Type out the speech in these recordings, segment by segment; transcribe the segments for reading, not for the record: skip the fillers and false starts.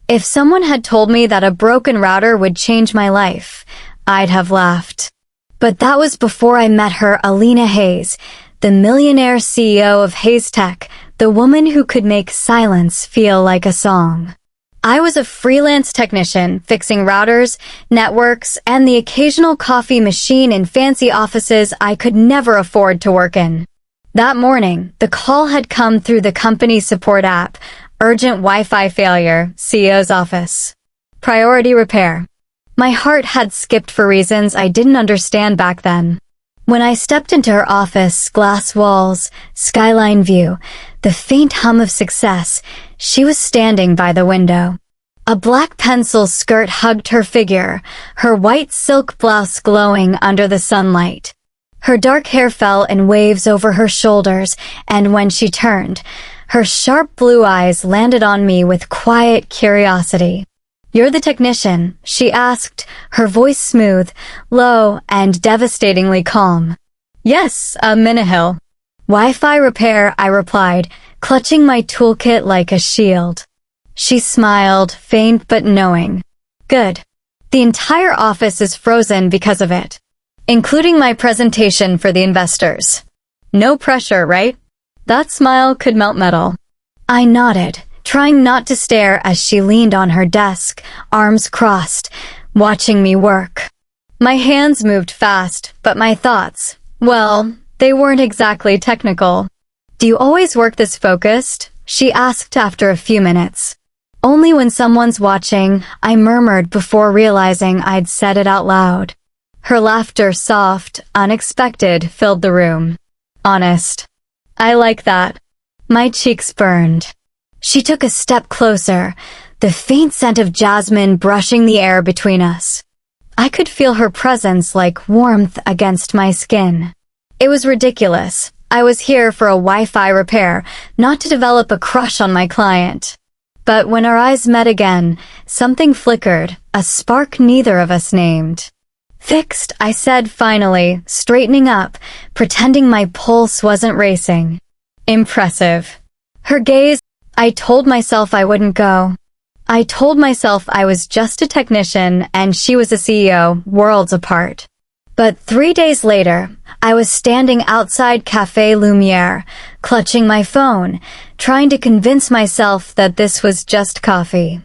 If someone had told me that a broken router would change my life, I'd have laughed. But that was before I met her, Alina Hayes, the millionaire CEO of Hayes Tech, the woman who could make silence feel like a song. I was a freelance technician fixing routers, networks, and the occasional coffee machine in fancy offices I could never afford to work in. That morning, the call had come through the company support app. Urgent Wi-Fi failure, CEO's office. Priority repair. My heart had skipped for reasons I didn't understand back then. When I stepped into her office, glass walls, skyline view, the faint hum of success, she was standing by the window. A black pencil skirt hugged her figure, her white silk blouse glowing under the sunlight. Her dark hair fell in waves over her shoulders, and when she turned, her sharp blue eyes landed on me with quiet curiosity. "You're the technician?" she asked, her voice smooth, low, and devastatingly calm. "Yes, Millionaire. Wi-Fi repair," I replied, clutching my toolkit like a shield. She smiled, faint but knowing. "Good. The entire office is frozen because of it, including my presentation for the investors. No pressure, right?" That smile could melt metal. I nodded, trying not to stare as she leaned on her desk, arms crossed, watching me work. My hands moved fast, but my thoughts, well, they weren't exactly technical. "Do you always work this focused?" she asked after a few minutes. "Only when someone's watching," I murmured before realizing I'd said it out loud. Her laughter, soft, unexpected, filled the room. "Honest. I like that." My cheeks burned. She took a step closer, the faint scent of jasmine brushing the air between us. I could feel her presence like warmth against my skin. It was ridiculous. I was here for a Wi-Fi repair, not to develop a crush on my client. But when our eyes met again, something flickered, a spark neither of us named. "Fixed," I said finally, straightening up, pretending my pulse wasn't racing. "Impressive." Her gaze, I told myself I wouldn't go. I told myself I was just a technician and she was a CEO, worlds apart. But 3 days later, I was standing outside Café Lumiere, clutching my phone, trying to convince myself that this was just coffee.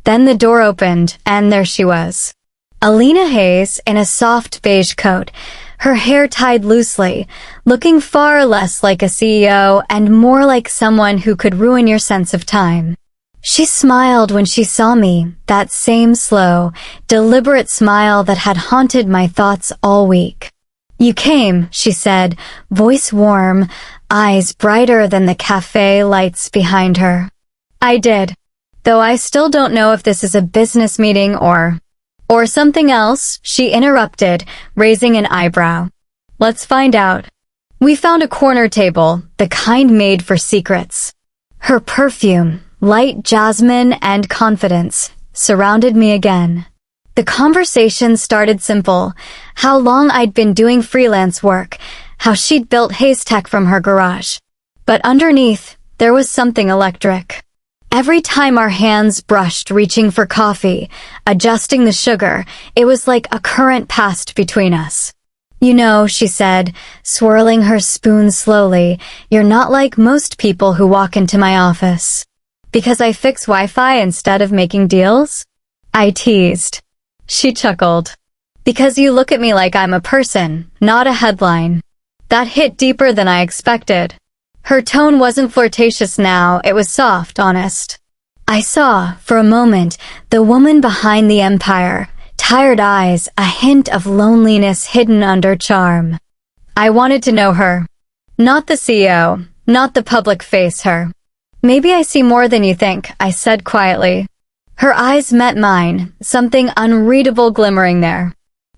Then the door opened, and there she was. Alina Hayes in a soft beige coat, her hair tied loosely, looking far less like a CEO and more like someone who could ruin your sense of time. She smiled when she saw me, that same slow, deliberate smile that had haunted my thoughts all week. "You came," she said, voice warm, eyes brighter than the cafe lights behind her. "I did. Though I still don't know if this is a business meeting or something else," she interrupted, raising an eyebrow. "Let's find out." We found a corner table, the kind made for secrets. Her perfume, light jasmine and confidence, surrounded me again. The conversation started simple, how long I'd been doing freelance work, how she'd built Hayes Tech from her garage. But underneath, there was something electric. Every time our hands brushed reaching for coffee, adjusting the sugar, it was like a current passed between us. "You know," she said, swirling her spoon slowly, "you're not like most people who walk into my office." "Because I fix Wi-Fi instead of making deals?" I teased. She chuckled. "Because you look at me like I'm a person, not a headline." That hit deeper than I expected. Her tone wasn't flirtatious now, it was soft, honest. I saw, for a moment, the woman behind the empire, tired eyes, a hint of loneliness hidden under charm. I wanted to know her. Not the CEO, not the public face her. "Maybe I see more than you think," I said quietly. Her eyes met mine, something unreadable glimmering there.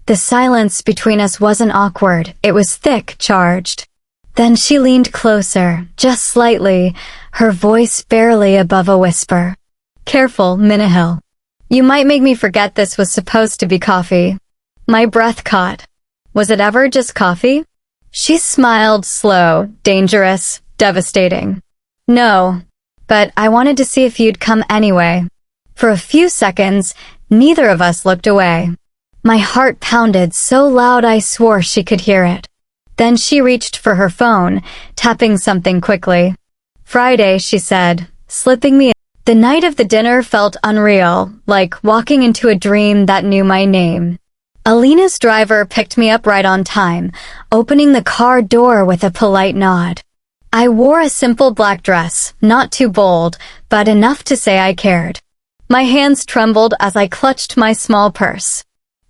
The silence between us wasn't awkward, it was thick, charged. Then she leaned closer, just slightly, her voice barely above a whisper. "Careful, Millionaire. You might make me forget this was supposed to be coffee." My breath caught. Was it ever just coffee? She smiled, slow, dangerous, devastating. "No. But I wanted to see if you'd come anyway." For a few seconds, neither of us looked away. My heart pounded so loud I swore she could hear it. Then she reached for her phone, tapping something quickly. "Friday," she said, slipping me. The night of the dinner felt unreal, like walking into a dream that knew my name. Alina's driver picked me up right on time, opening the car door with a polite nod. I wore a simple black dress, not too bold, but enough to say I cared. My hands trembled as I clutched my small purse.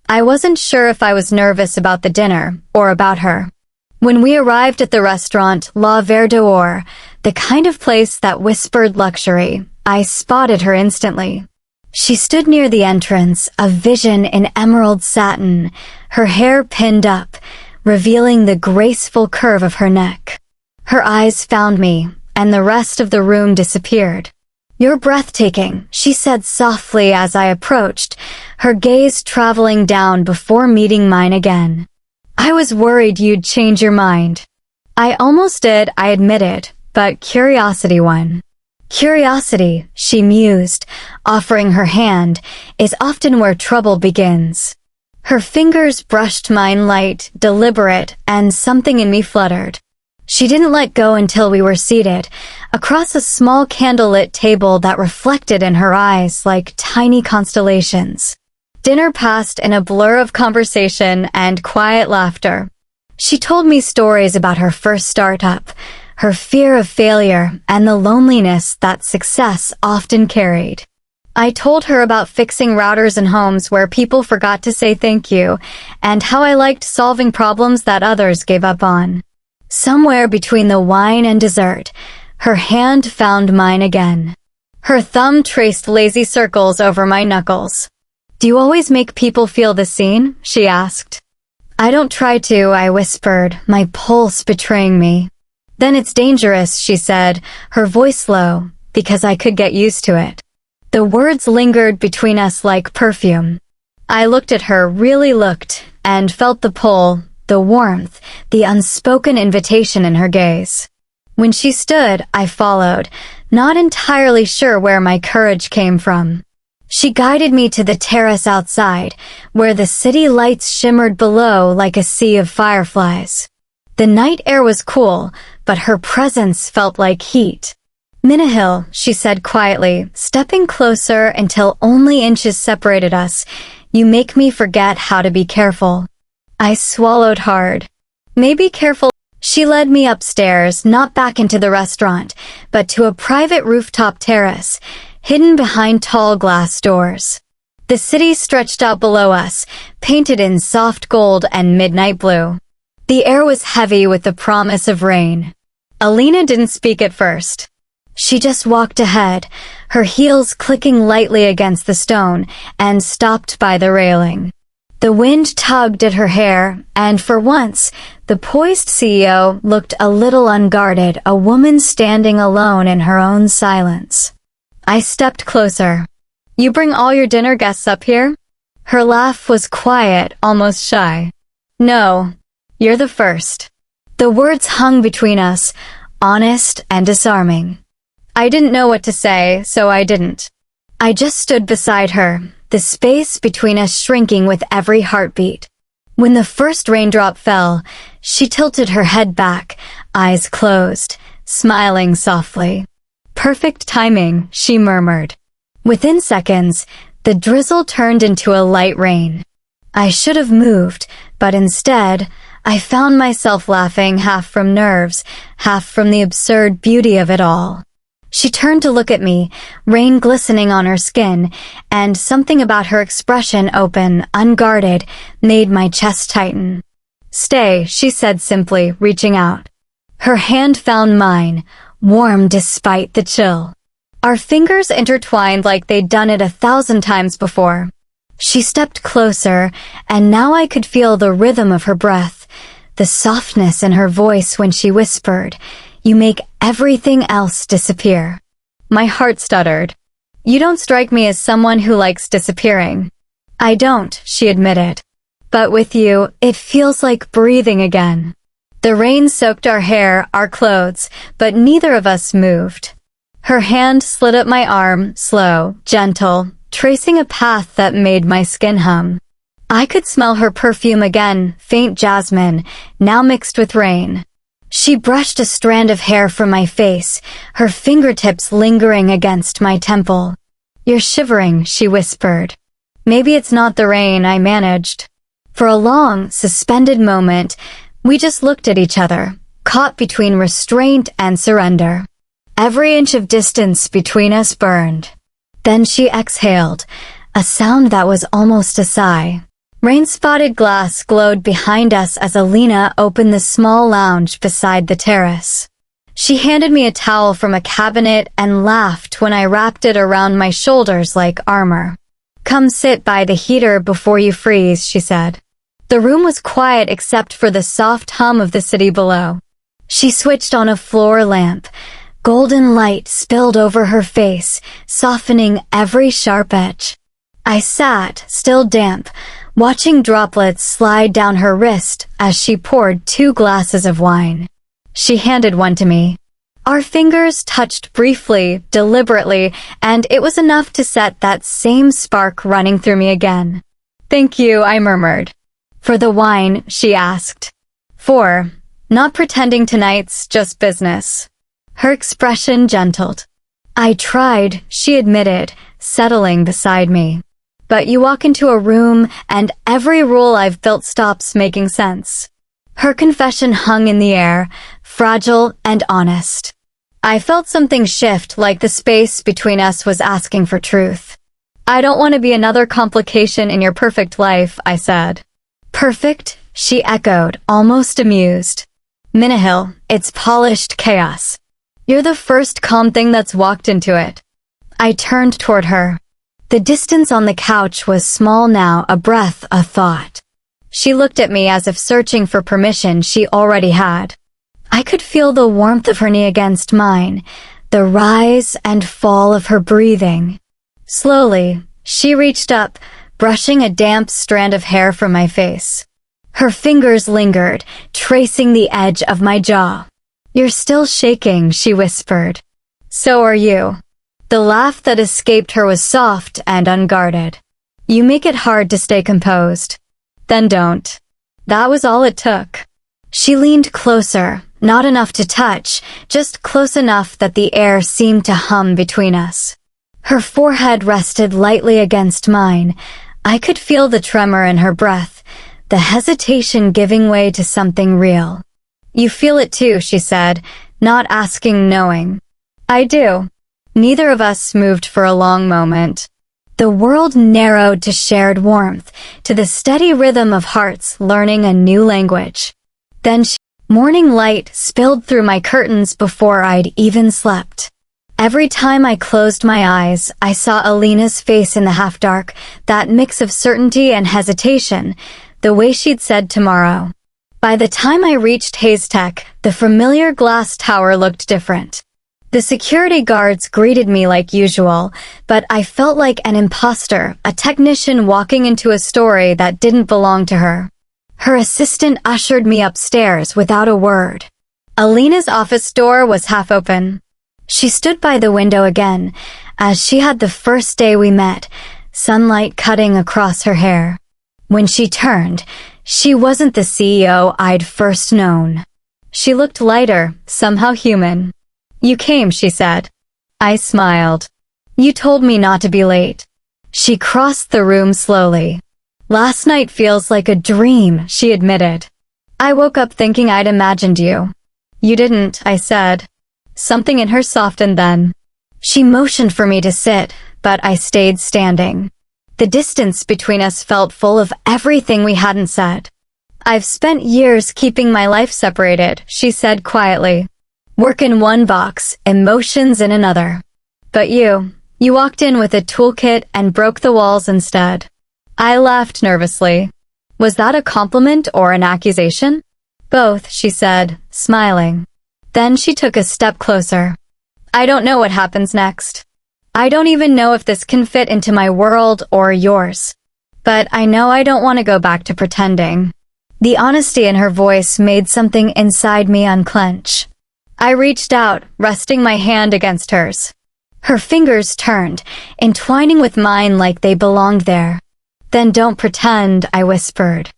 I wasn't sure if I was nervous about the dinner or about her. When we arrived at the restaurant La Verdure, the kind of place that whispered luxury, I spotted her instantly. She stood near the entrance, a vision in emerald satin, her hair pinned up, revealing the graceful curve of her neck. Her eyes found me, and the rest of the room disappeared. "You're breathtaking," she said softly as I approached, her gaze traveling down before meeting mine again. "I was worried you'd change your mind." "I almost did," I admitted, but curiosity won. "Curiosity," she mused, offering her hand, "is often where trouble begins." Her fingers brushed mine light, deliberate, and something in me fluttered. She didn't let go until we were seated, across a small candlelit table that reflected in her eyes like tiny constellations. Dinner passed in a blur of conversation and quiet laughter. She told me stories about her first startup, her fear of failure, and the loneliness that success often carried. I told her about fixing routers in homes where people forgot to say thank you, and how I liked solving problems that others gave up on. Somewhere between the wine and dessert, her hand found mine again. Her thumb traced lazy circles over my knuckles. "Do you always make people feel the seen?" she asked. "I don't try to," I whispered, my pulse betraying me. "Then it's dangerous," she said, her voice low, because I could get used to it. The words lingered between us like perfume. I looked at her, really looked, and felt the pull, the warmth, the unspoken invitation in her gaze. When she stood, I followed, not entirely sure where my courage came from. She guided me to the terrace outside, where the city lights shimmered below like a sea of fireflies. The night air was cool, but her presence felt like heat. "Minahil," she said quietly, stepping closer until only inches separated us, "you make me forget how to be careful." I swallowed hard. "Maybe careful." She led me upstairs, not back into the restaurant, but to a private rooftop terrace, hidden behind tall glass doors. The city stretched out below us, painted in soft gold and midnight blue. The air was heavy with the promise of rain. Alina didn't speak at first. She just walked ahead, her heels clicking lightly against the stone, and stopped by the railing. The wind tugged at her hair, and for once, the poised CEO looked a little unguarded, a woman standing alone in her own silence. I stepped closer. "You bring all your dinner guests up here?" Her laugh was quiet, almost shy. "No, you're the first." The words hung between us, honest and disarming. I didn't know what to say, so I didn't. I just stood beside her, the space between us shrinking with every heartbeat. When the first raindrop fell, she tilted her head back, eyes closed, smiling softly. "Perfect timing," she murmured. Within seconds, the drizzle turned into a light rain. I should have moved, but instead, I found myself laughing half from nerves, half from the absurd beauty of it all. She turned to look at me, rain glistening on her skin, and something about her expression, open, unguarded, made my chest tighten. "Stay," she said simply, reaching out. Her hand found mine, warm despite the chill. Our fingers intertwined like they'd done it 1,000 times before. She stepped closer, and now I could feel the rhythm of her breath, the softness in her voice when she whispered, "You make everything else disappear." My heart stuttered. "You don't strike me as someone who likes disappearing." "I don't," she admitted. "But with you, it feels like breathing again." The rain soaked our hair, our clothes, but neither of us moved. Her hand slid up my arm, slow, gentle, tracing a path that made my skin hum. I could smell her perfume again, faint jasmine, now mixed with rain. She brushed a strand of hair from my face, her fingertips lingering against my temple. "You're shivering," she whispered. "Maybe it's not the rain," I managed. For a long, suspended moment, we just looked at each other, caught between restraint and surrender. Every inch of distance between us burned. Then she exhaled, a sound that was almost a sigh. Rain-spotted glass glowed behind us as Alina opened the small lounge beside the terrace. She handed me a towel from a cabinet and laughed when I wrapped it around my shoulders like armor. "Come sit by the heater before you freeze," she said. The room was quiet except for the soft hum of the city below. She switched on a floor lamp. Golden light spilled over her face, softening every sharp edge. I sat, still damp, watching droplets slide down her wrist as she poured 2 glasses of wine. She handed one to me. Our fingers touched briefly, deliberately, and it was enough to set that same spark running through me again. "Thank you," I murmured. "For the wine?" she asked. "For, not pretending tonight's just business." Her expression gentled. "I tried," she admitted, settling beside me. "But you walk into a room and every rule I've built stops making sense." Her confession hung in the air, fragile and honest. I felt something shift, like the space between us was asking for truth. "I don't want to be another complication in your perfect life," I said. "Perfect?" she echoed, almost amused. "Minahil, it's polished chaos. You're the first calm thing that's walked into it." I turned toward her. The distance on the couch was small now, a breath, a thought. She looked at me as if searching for permission she already had. I could feel the warmth of her knee against mine, the rise and fall of her breathing. Slowly, she reached up, brushing a damp strand of hair from my face. Her fingers lingered, tracing the edge of my jaw. "You're still shaking," she whispered. "So are you." The laugh that escaped her was soft and unguarded. "You make it hard to stay composed." "Then don't." That was all it took. She leaned closer, not enough to touch, just close enough that the air seemed to hum between us. Her forehead rested lightly against mine. I could feel the tremor in her breath, the hesitation giving way to something real. "You feel it too," she said, not asking, knowing. "I do." Neither of us moved for a long moment. The world narrowed to shared warmth, to the steady rhythm of hearts learning a new language. Then morning light spilled through my curtains before I'd even slept. Every time I closed my eyes, I saw Alina's face in the half-dark, that mix of certainty and hesitation, the way she'd said tomorrow. By the time I reached Heartfelt, the familiar glass tower looked different. The security guards greeted me like usual, but I felt like an imposter, a technician walking into a story that didn't belong to her. Her assistant ushered me upstairs without a word. Alina's office door was half open. She stood by the window again, as she had the first day we met, sunlight cutting across her hair. When she turned, she wasn't the CEO I'd first known. She looked lighter, somehow human. "You came," she said. I smiled. "You told me not to be late." She crossed the room slowly. "Last night feels like a dream," she admitted. "I woke up thinking I'd imagined you." "You didn't," I said. Something in her softened then. She motioned for me to sit, but I stayed standing. The distance between us felt full of everything we hadn't said. "I've spent years keeping my life separated," she said quietly. "Work in one box, emotions in another. But you walked in with a toolkit and broke the walls instead." I laughed nervously. Was that a compliment or an accusation? "Both," she said, smiling. Then she took a step closer. "I don't know what happens next. I don't even know if this can fit into my world or yours. But I know I don't want to go back to pretending." The honesty in her voice made something inside me unclench. I reached out, resting my hand against hers. Her fingers turned, entwining with mine like they belonged there. "Then don't pretend," I whispered.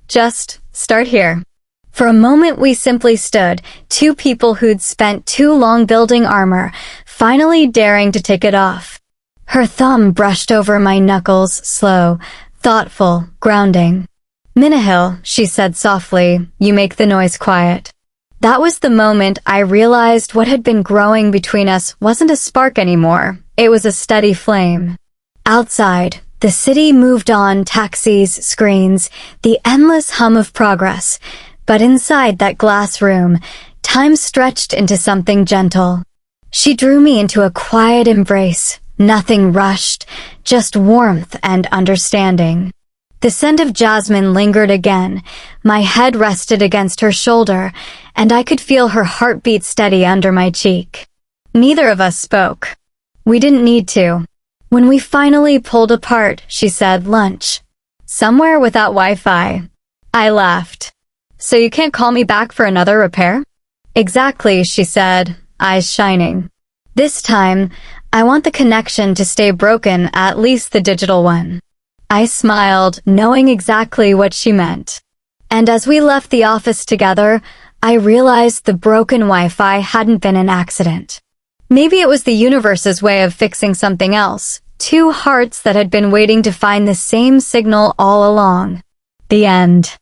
"Just start here." For a moment we simply stood, two people who'd spent too long building armor, finally daring to take it off. Her thumb brushed over my knuckles, slow, thoughtful, grounding. "Minahil," she said softly, "you make the noise quiet." That was the moment I realized what had been growing between us wasn't a spark anymore. It was a steady flame. Outside, the city moved on, taxis, screens, the endless hum of progress. But inside that glass room, time stretched into something gentle. She drew me into a quiet embrace, nothing rushed, just warmth and understanding. The scent of jasmine lingered again, my head rested against her shoulder, and I could feel her heartbeat steady under my cheek. Neither of us spoke. We didn't need to. When we finally pulled apart, she said, "Lunch. Somewhere without Wi-Fi." I laughed. "So you can't call me back for another repair?" "Exactly," she said, eyes shining. "This time, I want the connection to stay broken, at least the digital one." I smiled, knowing exactly what she meant. And as we left the office together, I realized the broken Wi-Fi hadn't been an accident. Maybe it was the universe's way of fixing something else, two hearts that had been waiting to find the same signal all along. The end.